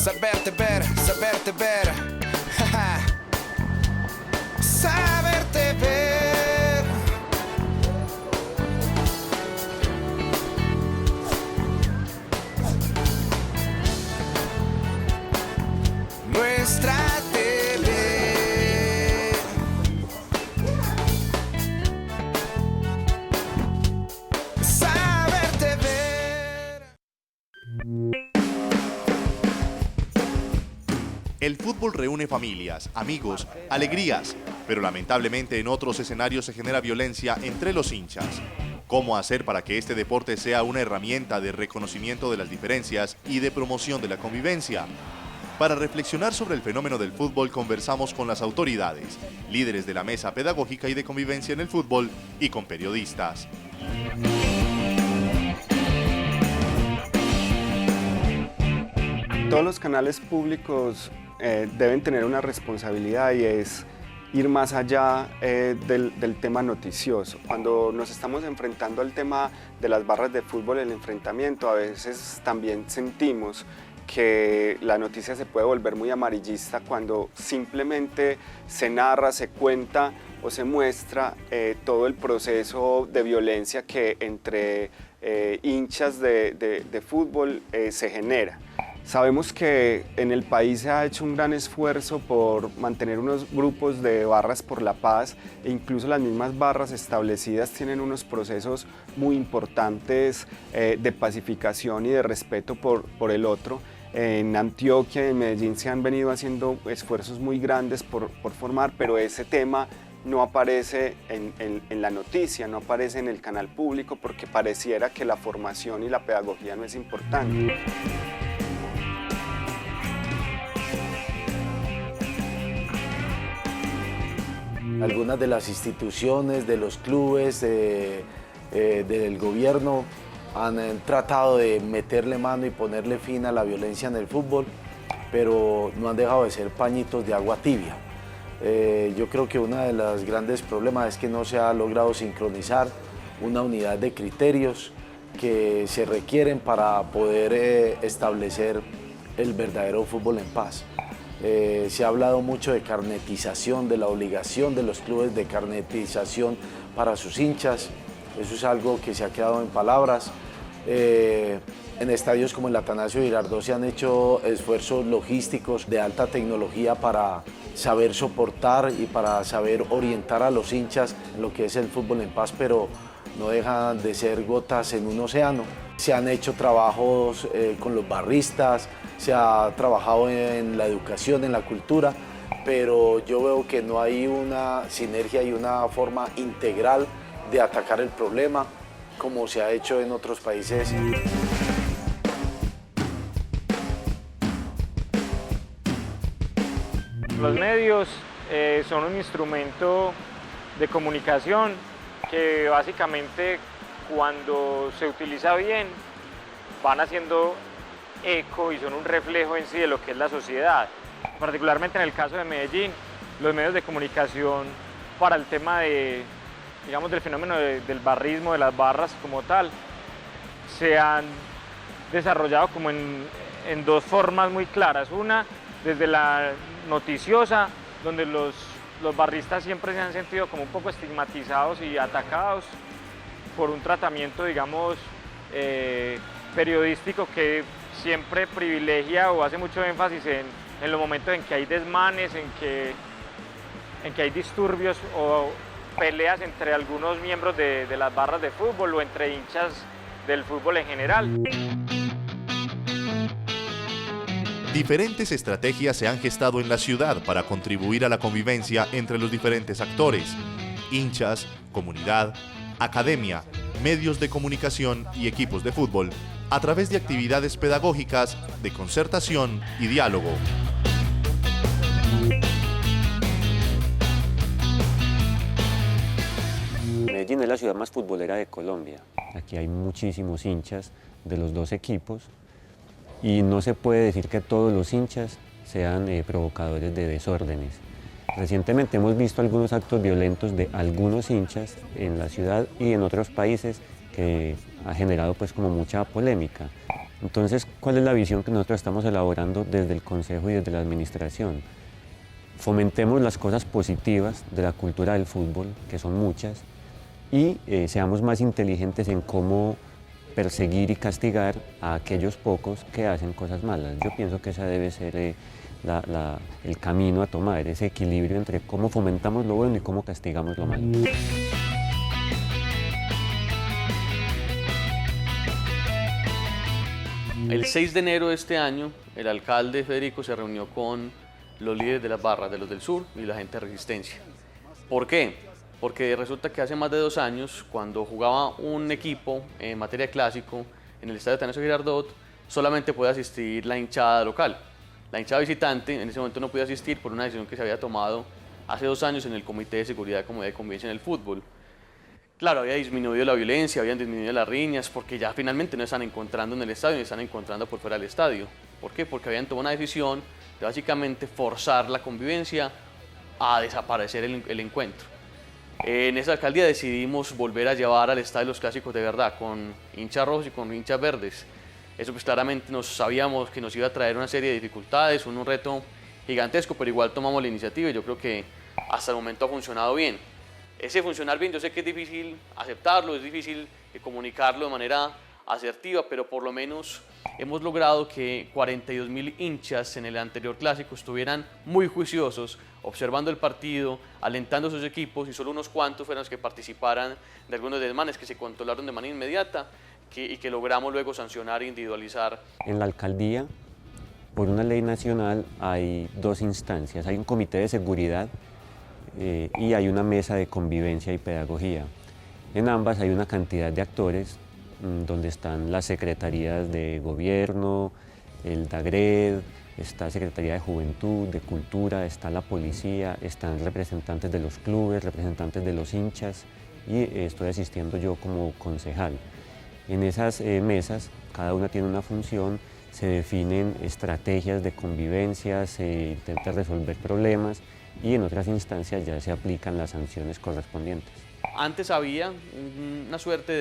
saberte ver, saberte ver, saberte ver. Nuestra tele. Saberte ver. El fútbol reúne familias, amigos, alegrías, pero lamentablemente en otros escenarios se genera violencia entre los hinchas. ¿Cómo hacer para que este deporte sea una herramienta de reconocimiento de las diferencias y de promoción de la convivencia? Para reflexionar sobre el fenómeno del fútbol conversamos con las autoridades, líderes de la mesa pedagógica y de convivencia en el fútbol y con periodistas. Todos los canales públicos deben tener una responsabilidad y es ir más allá del tema noticioso. Cuando nos estamos enfrentando al tema de las barras de fútbol, el enfrentamiento, a veces también sentimos que la noticia se puede volver muy amarillista cuando simplemente se narra, se cuenta o se muestra todo el proceso de violencia que entre hinchas de fútbol se genera. Sabemos que en el país se ha hecho un gran esfuerzo por mantener unos grupos de barras por la paz e incluso las mismas barras establecidas tienen unos procesos muy importantes de pacificación y de respeto por el otro. En Antioquia y en Medellín se han venido haciendo esfuerzos muy grandes por formar, pero ese tema no aparece en la noticia, no aparece en el canal público porque pareciera que la formación y la pedagogía no es importante. Algunas de las instituciones, de los clubes, del gobierno han tratado de meterle mano y ponerle fin a la violencia en el fútbol, pero no han dejado de ser pañitos de agua tibia. Yo creo que uno de los grandes problemas es que no se ha logrado sincronizar una unidad de criterios que se requieren para poder establecer el verdadero fútbol en paz. Se ha hablado mucho de carnetización, de la obligación de los clubes de carnetización para sus hinchas. Eso es algo que se ha quedado en palabras. En estadios como el Atanasio Girardot se han hecho esfuerzos logísticos de alta tecnología para saber soportar y para saber orientar a los hinchas en lo que es el fútbol en paz, pero no dejan de ser gotas en un océano. Se han hecho trabajos con los barristas, se ha trabajado en la educación, en la cultura, pero yo veo que no hay una sinergia y una forma integral de atacar el problema como se ha hecho en otros países. Los medios son un instrumento de comunicación que básicamente cuando se utiliza bien van haciendo eco y son un reflejo en sí de lo que es la sociedad. Particularmente en el caso de Medellín, los medios de comunicación para el tema de, digamos, del fenómeno del barrismo, de las barras como tal, se han desarrollado como en dos formas muy claras. Una, desde la noticiosa, donde los barristas siempre se han sentido como un poco estigmatizados y atacados por un tratamiento, digamos, periodístico que siempre privilegia o hace mucho énfasis en los momentos en que hay desmanes, en que hay disturbios o peleas entre algunos miembros de las barras de fútbol o entre hinchas del fútbol en general. Diferentes estrategias se han gestado en la ciudad para contribuir a la convivencia entre los diferentes actores: hinchas, comunidad, academia, medios de comunicación y equipos de fútbol, a través de actividades pedagógicas, de concertación y diálogo. Medellín es la ciudad más futbolera de Colombia. Aquí hay muchísimos hinchas de los dos equipos y no se puede decir que todos los hinchas sean provocadores de desórdenes. Recientemente hemos visto algunos actos violentos de algunos hinchas en la ciudad y en otros países que ha generado pues como mucha polémica. Entonces, ¿cuál es la visión que nosotros estamos elaborando desde el Consejo y desde la Administración? Fomentemos las cosas positivas de la cultura del fútbol, que son muchas, y seamos más inteligentes en cómo perseguir y castigar a aquellos pocos que hacen cosas malas. Yo pienso que ese debe ser el camino a tomar, ese equilibrio entre cómo fomentamos lo bueno y cómo castigamos lo malo. El 6 de enero de este año, el alcalde Federico se reunió con los líderes de las barras, de los del sur y la gente de Resistencia. ¿Por qué? Porque resulta que hace más de 2 años, cuando jugaba un equipo en materia de clásico en el estadio Atanasio Girardot, solamente puede asistir la hinchada local. La hinchada visitante en ese momento no podía asistir por una decisión que se había tomado hace 2 años en el Comité de Seguridad y de Convivencia en el Fútbol. Claro, había disminuido la violencia, habían disminuido las riñas, porque ya finalmente no están encontrando en el estadio, ni están encontrando por fuera del estadio. ¿Por qué? Porque habían tomado una decisión de básicamente forzar la convivencia a desaparecer el encuentro. En esa alcaldía decidimos volver a llevar al estadio los clásicos de verdad, con hinchas rojos y con hinchas verdes. Eso pues claramente sabíamos que nos iba a traer una serie de dificultades, un reto gigantesco, pero igual tomamos la iniciativa y yo creo que hasta el momento ha funcionado bien. Ese funcionar bien, yo sé que es difícil aceptarlo, es difícil comunicarlo de manera asertiva, pero por lo menos hemos logrado que 42.000 hinchas en el anterior clásico estuvieran muy juiciosos, observando el partido, alentando a sus equipos, y solo unos cuantos fueron los que participaran de algunos desmanes que se controlaron de manera inmediata y que logramos luego sancionar e individualizar. En la alcaldía, por una ley nacional, hay 2 instancias. Hay un comité de seguridad y hay una mesa de convivencia y pedagogía. En ambas hay una cantidad de actores donde están las secretarías de gobierno, el DAGRED, está Secretaría de Juventud, de Cultura, está la policía, están representantes de los clubes, representantes de los hinchas y estoy asistiendo yo como concejal. En esas mesas, cada una tiene una función, se definen estrategias de convivencia, se intenta resolver problemas y en otras instancias ya se aplican las sanciones correspondientes. Antes había una suerte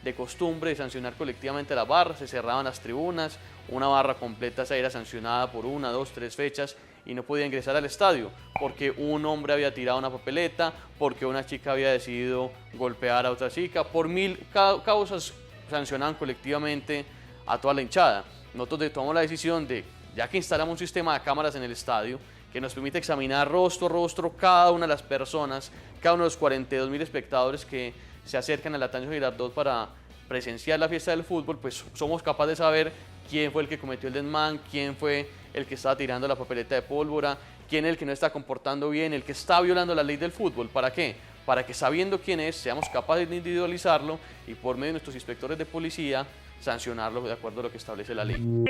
de costumbre de sancionar colectivamente a las barras, se cerraban las tribunas, una barra completa se era sancionada por 1, 2, 3 fechas y no podía ingresar al estadio porque un hombre había tirado una papeleta, porque una chica había decidido golpear a otra chica, por 1000 causas sancionaban colectivamente a toda la hinchada. Nosotros tomamos la decisión de, ya que instalamos un sistema de cámaras en el estadio, que nos permite examinar rostro a rostro cada una de las personas, cada uno de los 42.000 espectadores que se acercan al Atanasio Girardot para presenciar la fiesta del fútbol, pues somos capaces de saber quién fue el que cometió el desmán, quién fue el que estaba tirando la papeleta de pólvora, quién es el que no está comportando bien, el que está violando la ley del fútbol. ¿Para qué? Para que sabiendo quién es, seamos capaces de individualizarlo y por medio de nuestros inspectores de policía sancionarlo de acuerdo a lo que establece la ley.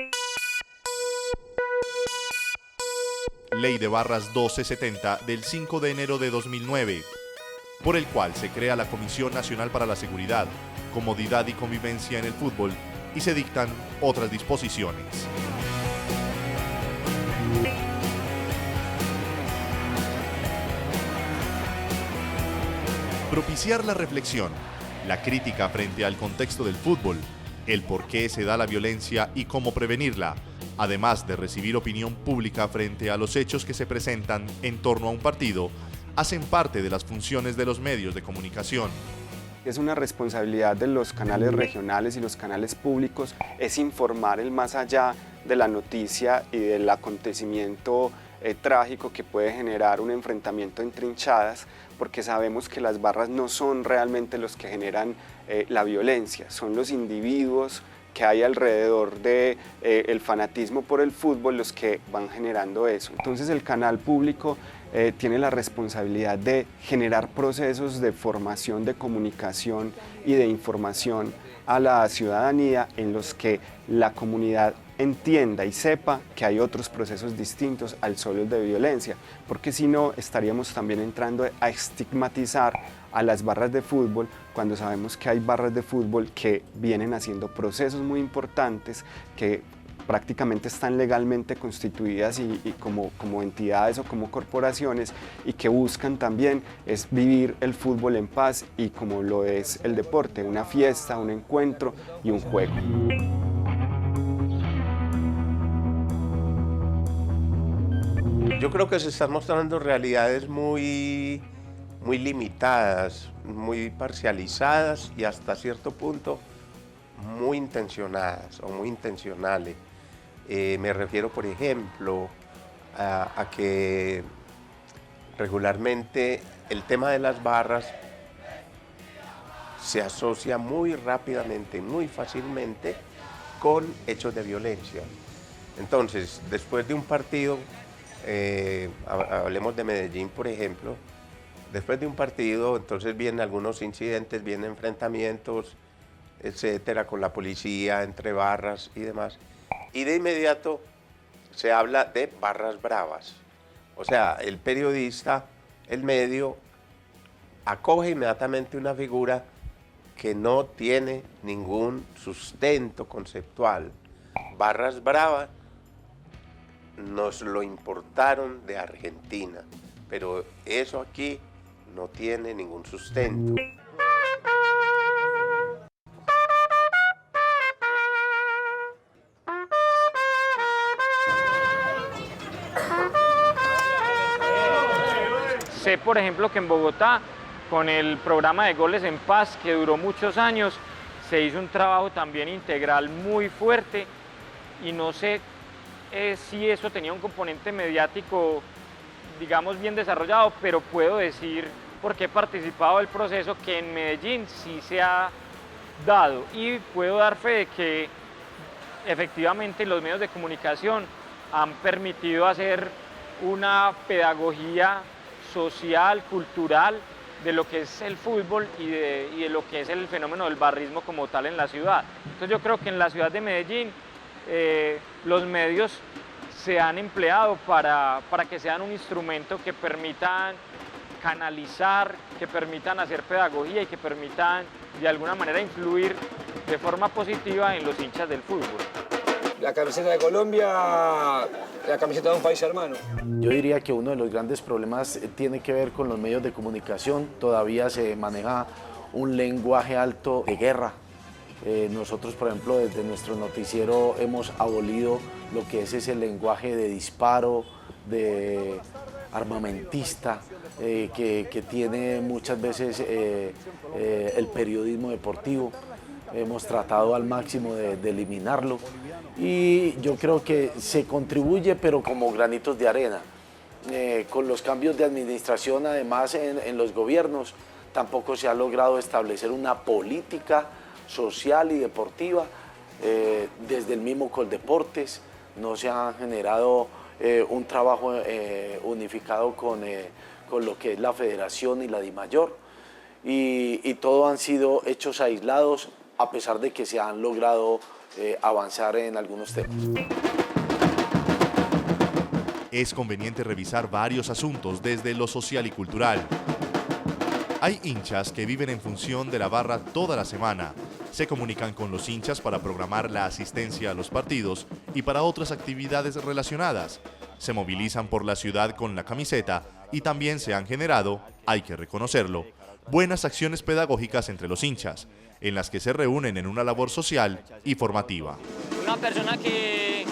Ley de Barras 1270 del 5 de enero de 2009, por el cual se crea la Comisión Nacional para la Seguridad, Comodidad y Convivencia en el Fútbol y se dictan otras disposiciones. Propiciar la reflexión, la crítica frente al contexto del fútbol, el por qué se da la violencia y cómo prevenirla, además de recibir opinión pública frente a los hechos que se presentan en torno a un partido, hacen parte de las funciones de los medios de comunicación. Es una responsabilidad de los canales regionales y los canales públicos, es informar el más allá de la noticia y del acontecimiento trágico que puede generar un enfrentamiento entre hinchadas, porque sabemos que las barras no son realmente los que generan la violencia, son los individuos que hay alrededor de el fanatismo por el fútbol los que van generando eso. Entonces el canal público tiene la responsabilidad de generar procesos de formación, de comunicación y de información a la ciudadanía en los que la comunidad entienda y sepa que hay otros procesos distintos al solo de violencia, porque si no estaríamos también entrando a estigmatizar a las barras de fútbol cuando sabemos que hay barras de fútbol que vienen haciendo procesos muy importantes que prácticamente están legalmente constituidas y como entidades o como corporaciones y que buscan también es vivir el fútbol en paz y como lo es el deporte, una fiesta, un encuentro y un juego. Yo creo que se están mostrando realidades muy limitadas, muy parcializadas y hasta cierto punto muy intencionadas o muy intencionales. Me refiero, por ejemplo, a que regularmente el tema de las barras se asocia muy rápidamente, muy fácilmente con hechos de violencia. Entonces, después de un partido, hablemos de Medellín, por ejemplo, después de un partido, entonces vienen algunos incidentes, vienen enfrentamientos, etcétera, con la policía, entre barras y demás. Y de inmediato se habla de barras bravas. O sea, el periodista, el medio, acoge inmediatamente una figura que no tiene ningún sustento conceptual. Barras bravas nos lo importaron de Argentina, pero eso aquí no tiene ningún sustento. Sé, por ejemplo, que en Bogotá, con el programa de Goles en Paz, que duró muchos años, se hizo un trabajo también integral muy fuerte y no sé si eso tenía un componente mediático, digamos, bien desarrollado, pero puedo decir, porque he participado del proceso, que en Medellín sí se ha dado y puedo dar fe de que efectivamente los medios de comunicación han permitido hacer una pedagogía social, cultural, de lo que es el fútbol y de lo que es el fenómeno del barrismo como tal en la ciudad. Entonces yo creo que en la ciudad de Medellín los medios se han empleado para que sean un instrumento que permitan canalizar, que permitan hacer pedagogía y que permitan de alguna manera influir de forma positiva en los hinchas del fútbol. La camiseta de Colombia, la camiseta de un país hermano. Yo diría que uno de los grandes problemas tiene que ver con los medios de comunicación. Todavía se maneja un lenguaje alto de guerra. Nosotros, por ejemplo, desde nuestro noticiero hemos abolido lo que es ese lenguaje de disparo, de armamentista, que tiene muchas veces el periodismo deportivo. Hemos tratado al máximo de eliminarlo y yo creo que se contribuye, pero como granitos de arena. Con los cambios de administración, además, en los gobiernos, tampoco se ha logrado establecer una política social y deportiva. Desde el mismo Coldeportes no se ha generado un trabajo unificado con lo que es la Federación y la DIMAYOR, y todo han sido hechos aislados, a pesar de que se han logrado avanzar en algunos temas. Es conveniente revisar varios asuntos desde lo social y cultural. Hay hinchas que viven en función de la barra toda la semana. Se comunican con los hinchas para programar la asistencia a los partidos y para otras actividades relacionadas. Se movilizan por la ciudad con la camiseta y también se han generado, hay que reconocerlo, buenas acciones pedagógicas entre los hinchas, en las que se reúnen en una labor social y formativa. Una persona que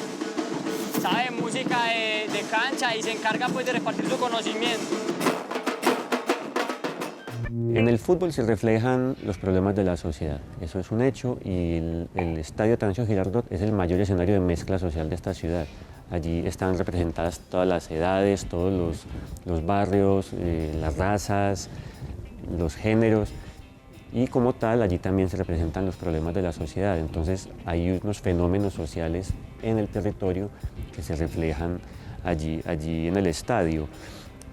sabe música de cancha y se encarga pues de repartir su conocimiento. En el fútbol se reflejan los problemas de la sociedad, eso es un hecho, y el Estadio Atanasio Girardot es el mayor escenario de mezcla social de esta ciudad. Allí están representadas todas las edades, todos los barrios, las razas, los géneros, y como tal allí también se representan los problemas de la sociedad. Entonces hay unos fenómenos sociales en el territorio que se reflejan allí en el estadio.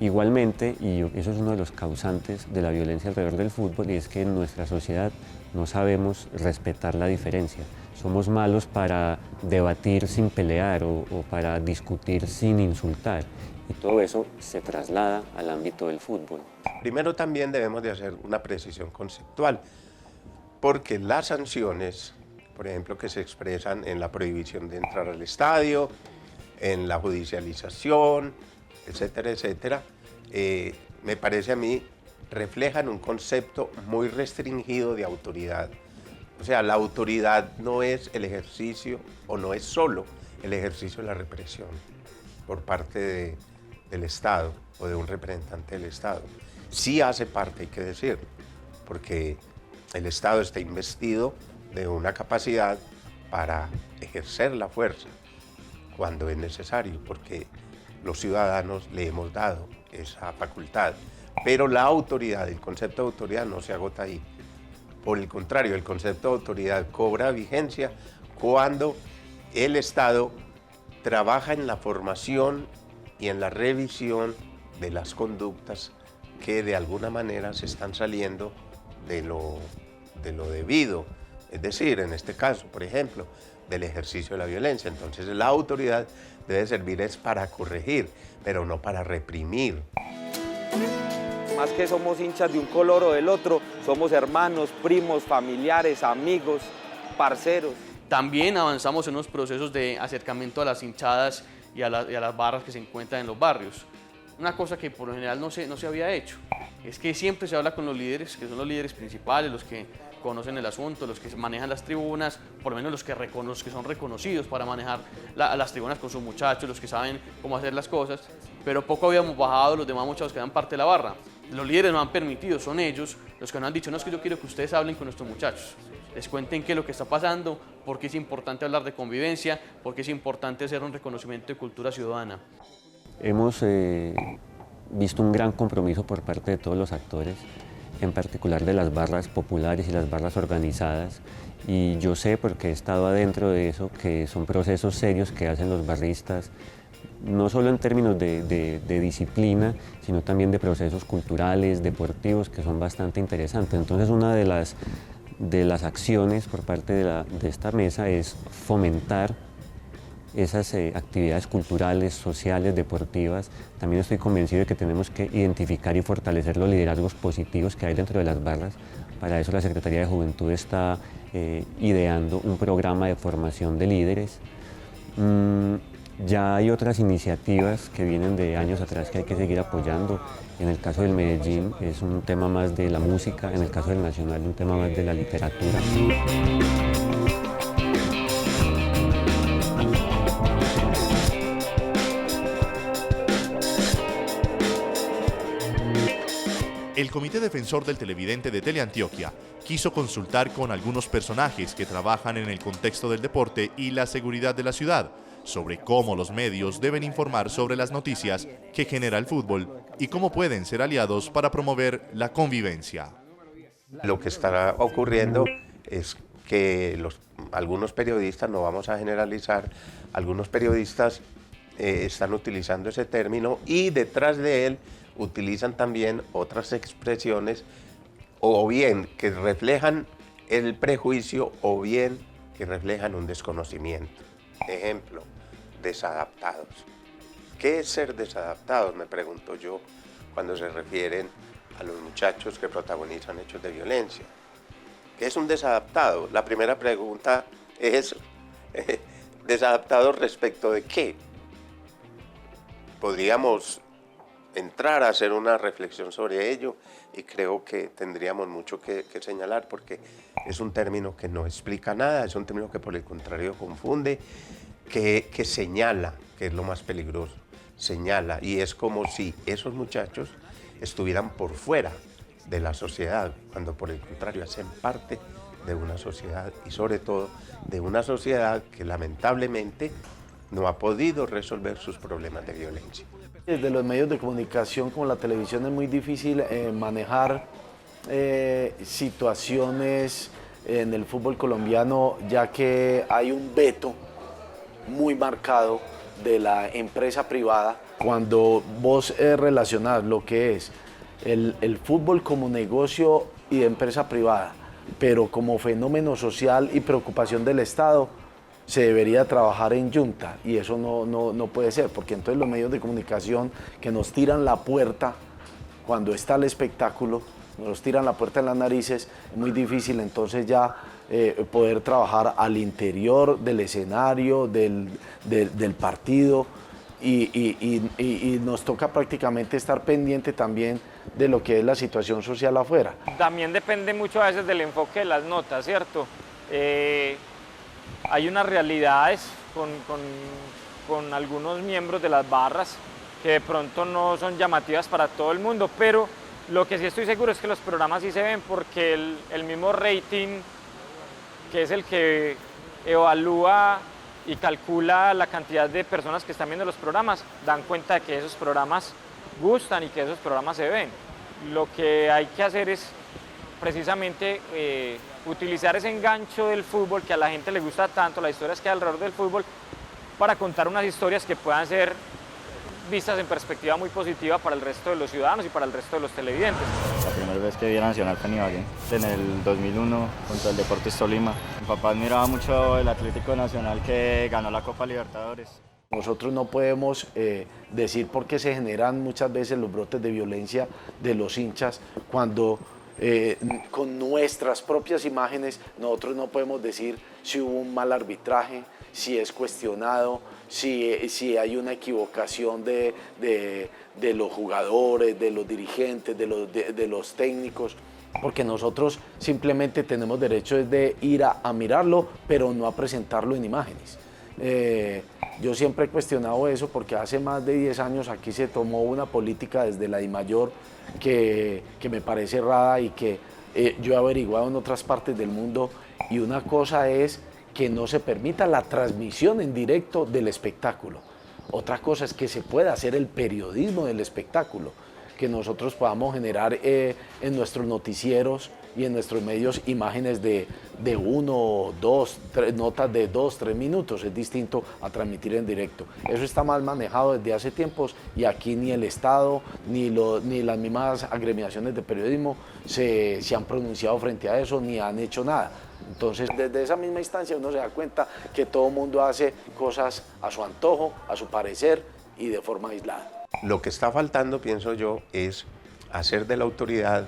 Igualmente, y eso es uno de los causantes de la violencia alrededor del fútbol, y es que en nuestra sociedad no sabemos respetar la diferencia. Somos malos para debatir sin pelear o para discutir sin insultar. Y todo eso se traslada al ámbito del fútbol. Primero también debemos de hacer una precisión conceptual, porque las sanciones, por ejemplo, que se expresan en la prohibición de entrar al estadio, en la judicialización, etcétera, etcétera, me parece a mí reflejan un concepto muy restringido de autoridad. O sea, la autoridad no es el ejercicio, o no es solo el ejercicio de la represión por parte del Estado o de un representante del Estado. Sí hace parte, hay que decirlo, porque el Estado está investido de una capacidad para ejercer la fuerza cuando es necesario, porque los ciudadanos le hemos dado esa facultad. Pero la autoridad, el concepto de autoridad no se agota ahí. Por el contrario, el concepto de autoridad cobra vigencia cuando el Estado trabaja en la formación y en la revisión de las conductas que de alguna manera se están saliendo de lo debido. Es decir, en este caso, por ejemplo, del ejercicio de la violencia. Entonces la autoridad debe servir es para corregir, pero no para reprimir. Más que somos hinchas de un color o del otro, somos hermanos, primos, familiares, amigos, parceros. También avanzamos en unos procesos de acercamiento a las hinchadas y a las barras que se encuentran en los barrios. Una cosa que por lo general no se había hecho, es que siempre se habla con los líderes, que son los líderes principales, los que conocen el asunto, los que manejan las tribunas, por lo menos los que son reconocidos para manejar las tribunas con sus muchachos, los que saben cómo hacer las cosas, pero poco habíamos bajado los demás muchachos que dan parte de la barra. Los líderes no han permitido, son ellos los que nos han dicho, no, es que yo quiero que ustedes hablen con nuestros muchachos, les cuenten qué es lo que está pasando, por qué es importante hablar de convivencia, por qué es importante hacer un reconocimiento de cultura ciudadana. Hemos visto un gran compromiso por parte de todos los actores, en particular de las barras populares y las barras organizadas, y yo sé, porque he estado adentro de eso, que son procesos serios que hacen los barristas, no solo en términos de disciplina, sino también de procesos culturales, deportivos, que son bastante interesantes. Entonces, una de las acciones por parte de esta mesa es fomentar esas actividades culturales, sociales, deportivas. También estoy convencido de que tenemos que identificar y fortalecer los liderazgos positivos que hay dentro de las barras. Para eso la Secretaría de Juventud está ideando un programa de formación de líderes. Ya hay otras iniciativas que vienen de años atrás que hay que seguir apoyando. En el caso del Medellín es un tema más de la música, en el caso del Nacional un tema más de la literatura. El Comité Defensor del Televidente de Teleantioquia quiso consultar con algunos personajes que trabajan en el contexto del deporte y la seguridad de la ciudad sobre cómo los medios deben informar sobre las noticias que genera el fútbol y cómo pueden ser aliados para promover la convivencia. Lo que estará ocurriendo es que algunos periodistas, no vamos a generalizar, algunos periodistas están utilizando ese término y detrás de él utilizan también otras expresiones o bien que reflejan el prejuicio o bien que reflejan un desconocimiento. Ejemplo, desadaptados. ¿Qué es ser desadaptados? Me pregunto yo cuando se refieren a los muchachos que protagonizan hechos de violencia. ¿Qué es un desadaptado? La primera pregunta es, ¿desadaptado respecto de qué? Podríamos entrar a hacer una reflexión sobre ello y creo que tendríamos mucho que señalar porque es un término que no explica nada, es un término que por el contrario confunde, que señala, que es lo más peligroso, señala, y es como si esos muchachos estuvieran por fuera de la sociedad, cuando por el contrario hacen parte de una sociedad y sobre todo de una sociedad que lamentablemente no ha podido resolver sus problemas de violencia. Desde los medios de comunicación como la televisión es muy difícil manejar situaciones en el fútbol colombiano, ya que hay un veto muy marcado de la empresa privada. Cuando vos relacionás lo que es el fútbol como negocio y de empresa privada, pero como fenómeno social y preocupación del Estado, se debería trabajar en yunta y eso no puede ser, porque entonces los medios de comunicación que nos tiran la puerta cuando está el espectáculo, nos tiran la puerta en las narices, es muy difícil entonces ya poder trabajar al interior del escenario, del partido y nos toca prácticamente estar pendiente también de lo que es la situación social afuera. También depende mucho a veces del enfoque de las notas, ¿cierto? Hay unas realidades con algunos miembros de las barras que de pronto no son llamativas para todo el mundo, pero lo que sí estoy seguro es que los programas sí se ven porque el mismo rating, que es el que evalúa y calcula la cantidad de personas que están viendo los programas, dan cuenta de que esos programas gustan y que esos programas se ven. Lo que hay que hacer es precisamente utilizar ese engancho del fútbol que a la gente le gusta tanto, las historias que hay alrededor del fútbol, para contar unas historias que puedan ser vistas en perspectiva muy positiva para el resto de los ciudadanos y para el resto de los televidentes. La primera vez que vi a Nacional fue en Ibagué, en el 2001 contra el Deportes Tolima. Mi papá admiraba mucho el Atlético Nacional que ganó la Copa Libertadores. Nosotros no podemos decir por qué se generan muchas veces los brotes de violencia de los hinchas cuando con nuestras propias imágenes nosotros no podemos decir si hubo un mal arbitraje, si es cuestionado, si hay una equivocación de los jugadores, de los dirigentes, de los técnicos, porque nosotros simplemente tenemos derecho de ir a mirarlo, pero no a presentarlo en imágenes. Yo siempre he cuestionado eso porque hace más de 10 años aquí se tomó una política desde la DIMAYOR que me parece errada y que yo he averiguado en otras partes del mundo, y una cosa es que no se permita la transmisión en directo del espectáculo. Otra cosa es que se pueda hacer el periodismo del espectáculo, que nosotros podamos generar en nuestros noticieros y en nuestros medios imágenes de 1, 2, 3 notas de 2, 3 minutos. Es distinto a transmitir en directo. Eso está mal manejado desde hace tiempos y aquí ni el Estado ni las mismas agremiaciones de periodismo se han pronunciado frente a eso ni han hecho nada. Entonces, desde esa misma instancia uno se da cuenta que todo el mundo hace cosas a su antojo, a su parecer y de forma aislada. Lo que está faltando, pienso yo, es hacer de la autoridad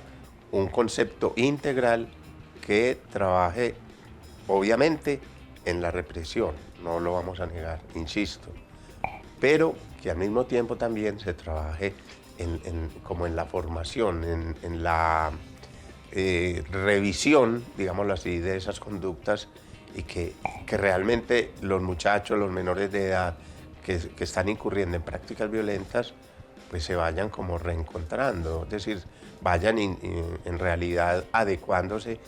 un concepto integral que trabaje, obviamente, en la represión, no lo vamos a negar, insisto, pero que al mismo tiempo también se trabaje como en la formación, en la revisión, digámoslo así, de esas conductas y que realmente los muchachos, los menores de edad que están incurriendo en prácticas violentas, pues se vayan como reencontrando, es decir, vayan en realidad adecuándose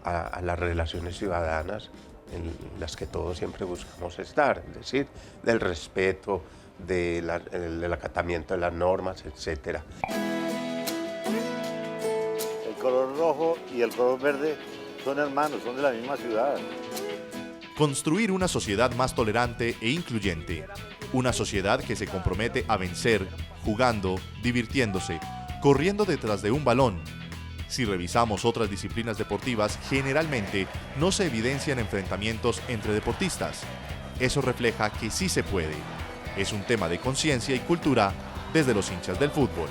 a las relaciones ciudadanas en las que todos siempre buscamos estar, es decir, del respeto, del acatamiento de las normas, etc. El color rojo y el color verde son hermanos, son de la misma ciudad. Construir una sociedad más tolerante e incluyente. Una sociedad que se compromete a vencer, jugando, divirtiéndose, corriendo detrás de un balón. Si revisamos otras disciplinas deportivas, generalmente no se evidencian enfrentamientos entre deportistas. Eso refleja que sí se puede. Es un tema de conciencia y cultura desde los hinchas del fútbol.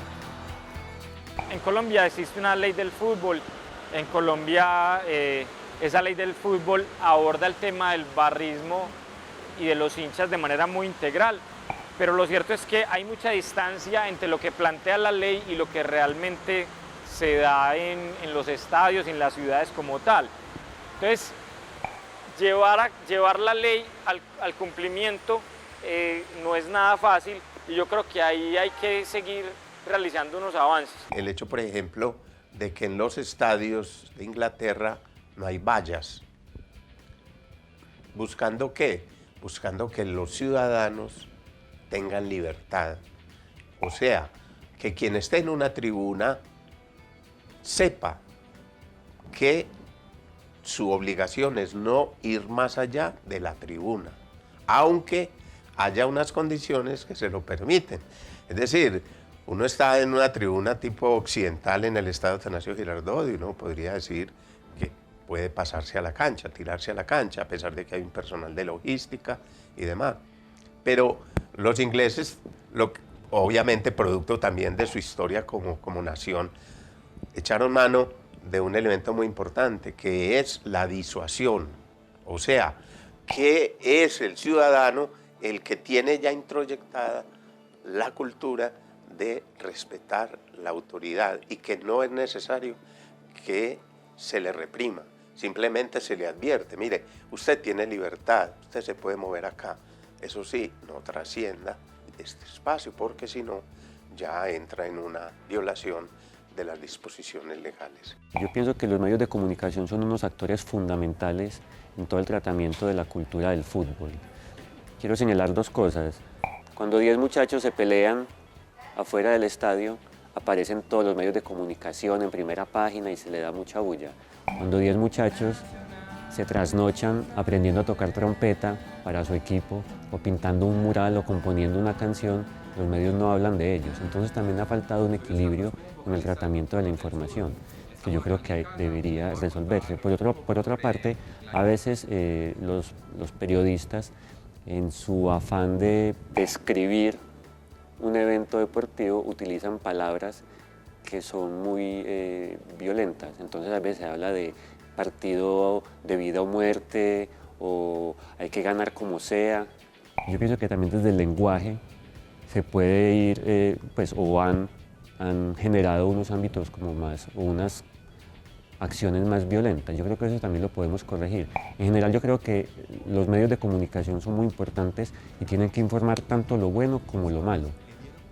En Colombia existe una ley del fútbol. En Colombia esa ley del fútbol aborda el tema del barrismo y de los hinchas de manera muy integral. Pero lo cierto es que hay mucha distancia entre lo que plantea la ley y lo que realmente se da en los estadios y en las ciudades como tal. Entonces, llevar la ley al cumplimiento no es nada fácil y yo creo que ahí hay que seguir realizando unos avances. El hecho, por ejemplo, de que en los estadios de Inglaterra no hay vallas. ¿Buscando qué? Buscando que los ciudadanos tengan libertad. O sea, que quien esté en una tribuna sepa que su obligación es no ir más allá de la tribuna, aunque haya unas condiciones que se lo permiten. Es decir, uno está en una tribuna tipo occidental en el estadio Atanasio Girardot y uno podría decir que puede pasarse a la cancha, tirarse a la cancha, a pesar de que hay un personal de logística y demás. Pero los ingleses, obviamente producto también de su historia como nación, echaron mano de un elemento muy importante, que es la disuasión. O sea, que es el ciudadano el que tiene ya introyectada la cultura de respetar la autoridad y que no es necesario que se le reprima, simplemente se le advierte, mire, usted tiene libertad, usted se puede mover acá, eso sí, no trascienda este espacio, porque si no, ya entra en una violación de las disposiciones legales. Yo pienso que los medios de comunicación son unos actores fundamentales en todo el tratamiento de la cultura del fútbol. Quiero señalar dos cosas. Cuando 10 muchachos se pelean afuera del estadio, aparecen todos los medios de comunicación en primera página y se le da mucha bulla. Cuando 10 muchachos se trasnochan aprendiendo a tocar trompeta para su equipo, o pintando un mural o componiendo una canción, los medios no hablan de ellos. Entonces también ha faltado un equilibrio en el tratamiento de la información, que yo creo que debería resolverse. Por otra parte, a veces los periodistas, en su afán de describir un evento deportivo, utilizan palabras que son muy violentas. Entonces a veces se habla de partido de vida o muerte, o hay que ganar como sea. Yo pienso que también desde el lenguaje se puede ir, o han generado unos ámbitos como más, o unas acciones más violentas. Yo creo que eso también lo podemos corregir. En general yo creo que los medios de comunicación son muy importantes y tienen que informar tanto lo bueno como lo malo,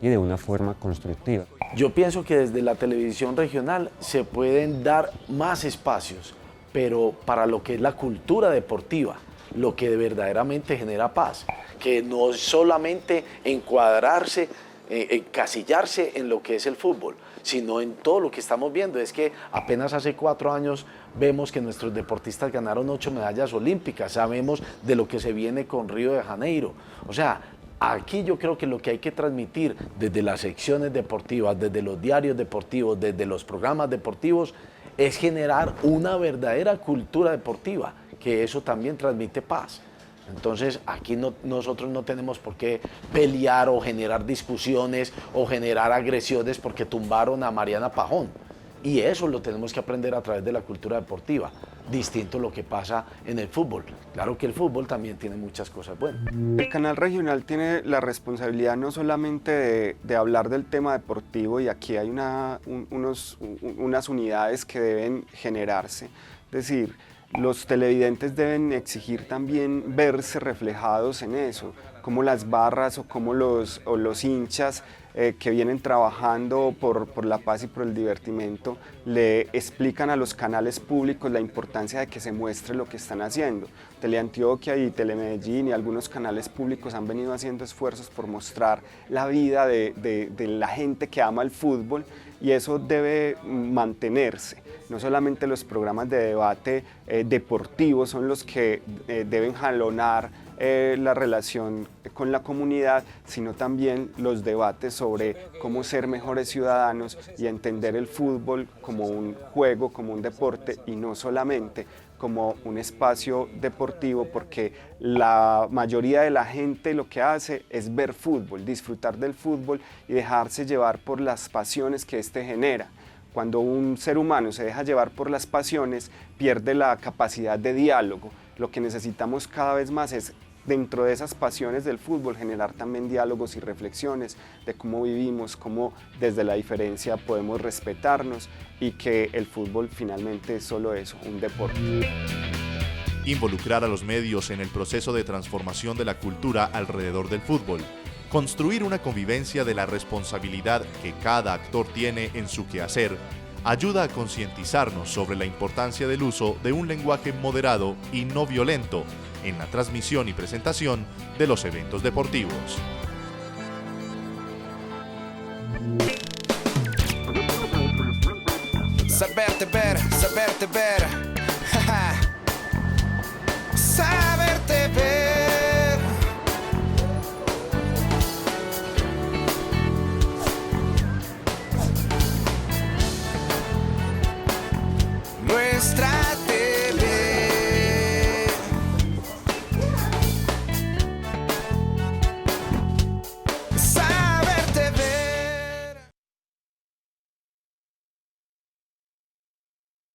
y de una forma constructiva. Yo pienso que desde la televisión regional se pueden dar más espacios, pero para lo que es la cultura deportiva, lo que verdaderamente genera paz, que no es solamente encuadrarse, encasillarse en lo que es el fútbol, sino en todo lo que estamos viendo. Es que apenas hace 4 años vemos que nuestros deportistas ganaron 8 medallas olímpicas, sabemos de lo que se viene con Río de Janeiro. O sea, aquí yo creo que lo que hay que transmitir desde las secciones deportivas, desde los diarios deportivos, desde los programas deportivos, es generar una verdadera cultura deportiva, que eso también transmite paz. Entonces aquí nosotros no tenemos por qué pelear o generar discusiones o generar agresiones porque tumbaron a Mariana Pajón. Y eso lo tenemos que aprender a través de la cultura deportiva, distinto a lo que pasa en el fútbol. Claro que el fútbol también tiene muchas cosas buenas. El canal regional tiene la responsabilidad no solamente de hablar del tema deportivo, y aquí hay unas unidades que deben generarse. Es decir, los televidentes deben exigir también verse reflejados en eso, como las barras o como los hinchas que vienen trabajando por la paz y por el divertimento le explican a los canales públicos la importancia de que se muestre lo que están haciendo. Teleantioquia y Telemedellín y algunos canales públicos han venido haciendo esfuerzos por mostrar la vida de la gente que ama el fútbol, y eso debe mantenerse. No solamente los programas de debate deportivo son los que deben jalonar la relación con la comunidad, sino también los debates sobre cómo ser mejores ciudadanos y entender el fútbol como un juego, como un deporte, y no solamente como un espacio deportivo, porque la mayoría de la gente lo que hace es ver fútbol, disfrutar del fútbol y dejarse llevar por las pasiones que éste genera. Cuando un ser humano se deja llevar por las pasiones, pierde la capacidad de diálogo. Lo que necesitamos cada vez más es, dentro de esas pasiones del fútbol, generar también diálogos y reflexiones de cómo vivimos, cómo desde la diferencia podemos respetarnos, y que el fútbol finalmente es solo eso, un deporte. Involucrar a los medios en el proceso de transformación de la cultura alrededor del fútbol. Construir una convivencia de la responsabilidad que cada actor tiene en su quehacer ayuda a concientizarnos sobre la importancia del uso de un lenguaje moderado y no violento en la transmisión y presentación de los eventos deportivos. Saberte ver,